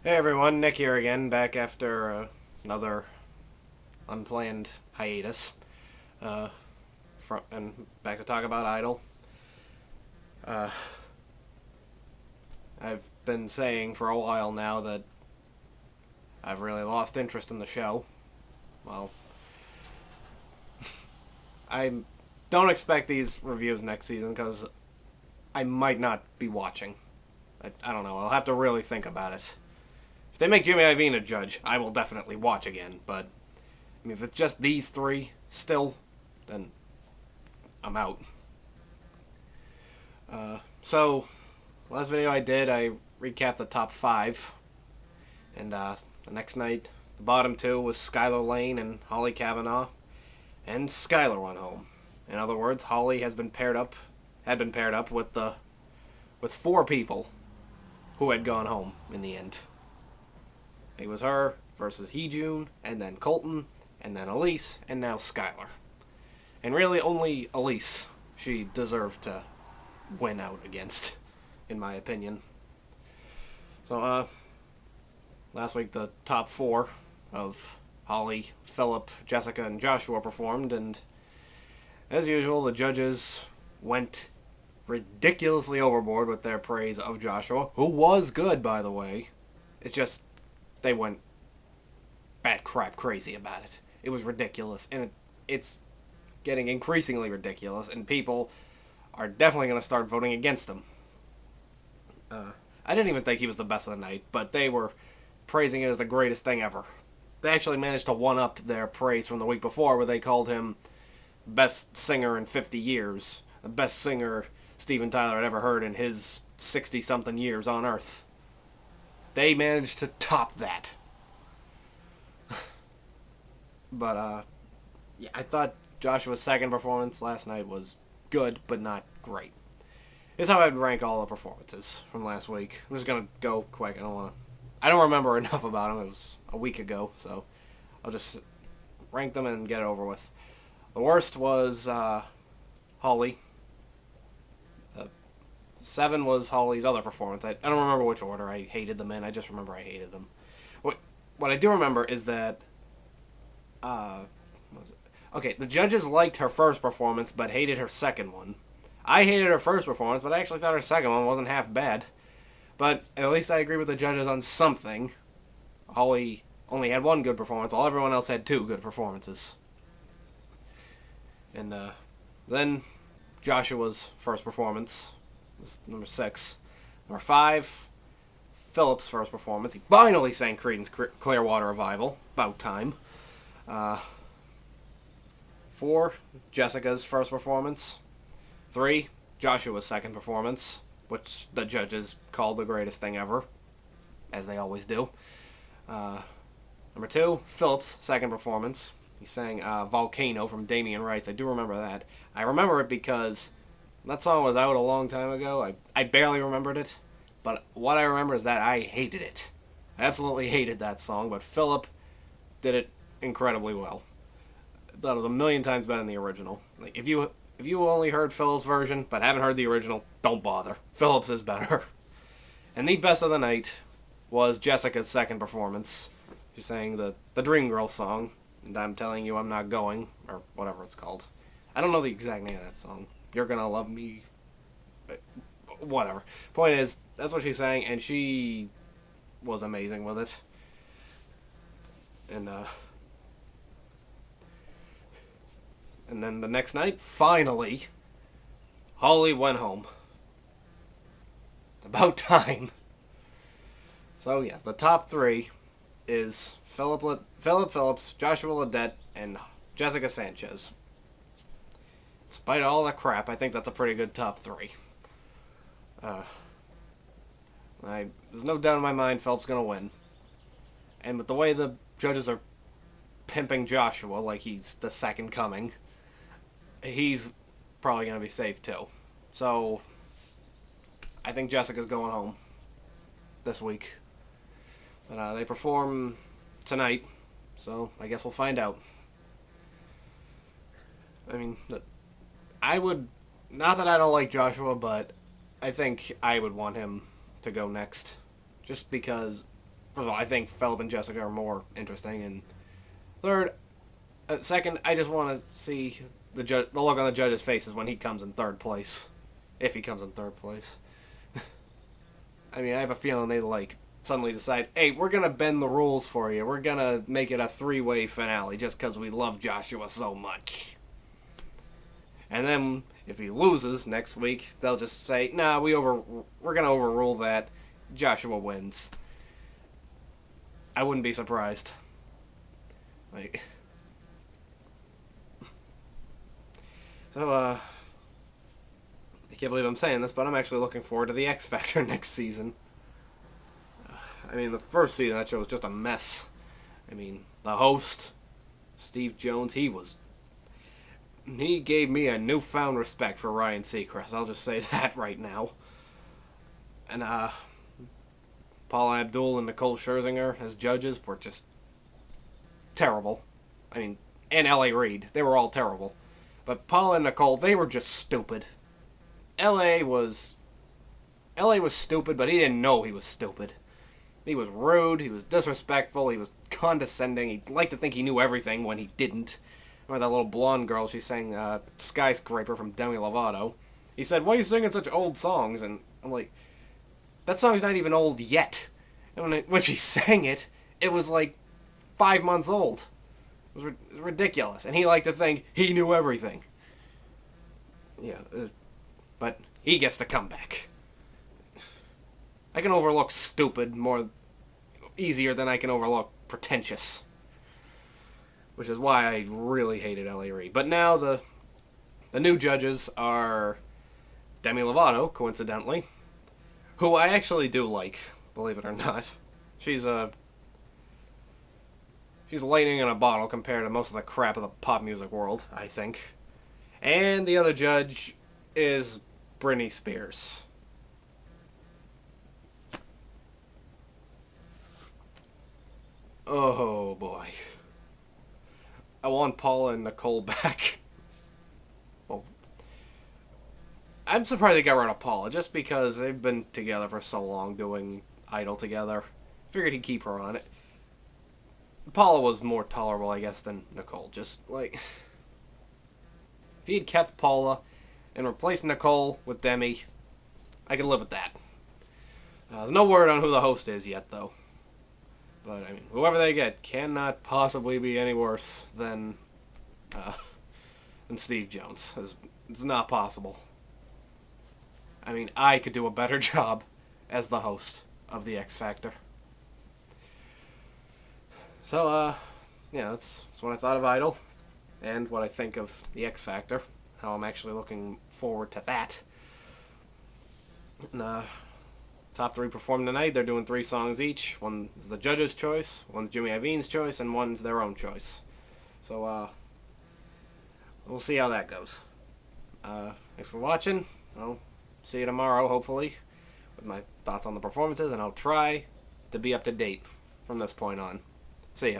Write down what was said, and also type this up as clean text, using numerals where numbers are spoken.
Hey everyone, Nick here again, back after another unplanned hiatus, uh, and back to talk about Idol. Uh, I've been saying for a while now that I've really lost interest in the show. Well, I don't expect these reviews next season because I might not be watching. I don't know, I'll have to really think about it. If they make Jimmy Iovine a judge, I will definitely watch again, but I mean, if it's just these three still, then I'm out. So, last video I did, I recapped the top five, and the next night, the bottom two was Skylar Lane and Holly Kavanaugh, and Skylar went home. In other words, Holly had been paired up with four people who had gone home in the end. It was her versus Heejun, and then Colton, and then Elise, and now Skylar. And really, only Elise she deserved to win out against, in my opinion. So, last week the top four of Holly, Philip, Jessica, and Joshua performed, and as usual, the judges went ridiculously overboard with their praise of Joshua, who was good, by the way. It's just, they went bat crap crazy about it. It was ridiculous, and it's getting increasingly ridiculous, and people are definitely going to start voting against him. I didn't even think he was the best of the night, but they were praising it as the greatest thing ever. They actually managed to one-up their praise from the week before, where they called him best singer in 50 years, the best singer Steven Tyler had ever heard in his 60-something years on Earth. They managed to top that. But, yeah, I thought Joshua's second performance last night was good, but not great. Here's how I'd rank all the performances from last week. I'm just gonna go quick. I don't remember enough about them. It was a week ago, so I'll just rank them and get it over with. The worst was Holly. 7 was Holly's other performance. I don't remember which order I hated them in. I just remember I hated them. What I do remember is that what was it? Okay, the judges liked her first performance but hated her second one. I hated her first performance, but I actually thought her second one wasn't half bad. But at least I agree with the judges on something. Holly only had one good performance, while everyone else had two good performances. And then Joshua's first performance was number 6. Number 5, Philip's first performance. He finally sang Creedence Clearwater Revival. About time. 4, Jessica's first performance. 3, Joshua's second performance, which the judges called the greatest thing ever, as they always do. Number 2, Philip's second performance. He sang Volcano from Damien Rice. I do remember that. I remember it because that song was out a long time ago. I barely remembered it, but what I remember is that I hated it. I absolutely hated that song, but Philip did it incredibly well. I thought it was a million times better than the original. Like, if you only heard Philip's version but haven't heard the original, don't bother. Philip's is better. And the best of the night was Jessica's second performance. She sang the Dream Girl song, and I'm Telling You I'm Not Going, or whatever it's called. I don't know the exact name of that song. You're Gonna Love Me. Whatever. Point is, that's what she sang, and she was amazing with it. And then the next night, finally, Holly went home. It's about time. So yeah, the top 3 is Philip Phillips, Joshua Ledet, and Jessica Sanchez. Despite all that crap, I think that's a pretty good top 3. There's no doubt in my mind Philip's gonna win. And with the way the judges are pimping Joshua like he's the second coming, he's probably going to be safe too. So, I think Jessica's going home this week. But they perform tonight, so I guess we'll find out. I mean, I would, not that I don't like Joshua, but I think I would want him to go next. Just because first of all, I think Philip and Jessica are more interesting, and third, second, I just want to see the look on the judge's faces when he comes in third place, if he comes in third place. I mean, I have a feeling they suddenly decide, hey, we're gonna bend the rules for you. We're gonna make it a three-way finale just because we love Joshua so much. And then if he loses next week, they'll just say, nah, we're gonna overrule that. Joshua wins. I wouldn't be surprised. So, I can't believe I'm saying this, but I'm actually looking forward to the X Factor next season. I mean, the first season, that show was just a mess. I mean, the host, Steve Jones, he gave me a newfound respect for Ryan Seacrest. I'll just say that right now. And, Paula Abdul and Nicole Scherzinger as judges were just terrible. I mean, and L.A. Reid, they were all terrible. But Paula and Nicole, they were just stupid. L.A. was stupid, but he didn't know he was stupid. He was rude, he was disrespectful, he was condescending, he liked to think he knew everything when he didn't. Remember that little blonde girl, she sang Skyscraper from Demi Lovato. He said, why are you singing such old songs? And I'm like, that song's not even old yet. And when she sang it, it was 5 months old. It was ridiculous. And he liked to think he knew everything. Yeah, but he gets to come back. I can overlook stupid more easier than I can overlook pretentious. Which is why I really hated L.A. Reid. But now the new judges are Demi Lovato, coincidentally, who I actually do like, believe it or not. She's lightning in a bottle compared to most of the crap of the pop music world, I think. And the other judge is Britney Spears. Oh boy. I want Paula and Nicole back. Well, I'm surprised they got rid of Paula, just because they've been together for so long doing Idol together. Figured he'd keep her on it. Paula was more tolerable, I guess, than Nicole. Just, if he had kept Paula and replaced Nicole with Demi, I could live with that. There's no word on who the host is yet, though. But, I mean, whoever they get cannot possibly be any worse than Steve Jones. It's not possible. I mean, I could do a better job as the host of the X Factor. So, yeah, that's what I thought of Idol, and what I think of the X Factor, how I'm actually looking forward to that. And, top three perform tonight. They're doing 3 songs each. One's the judge's choice, one's Jimmy Iovine's choice, and one's their own choice. So, we'll see how that goes. Thanks for watching. I'll see you tomorrow, hopefully, with my thoughts on the performances, and I'll try to be up to date from this point on. See ya.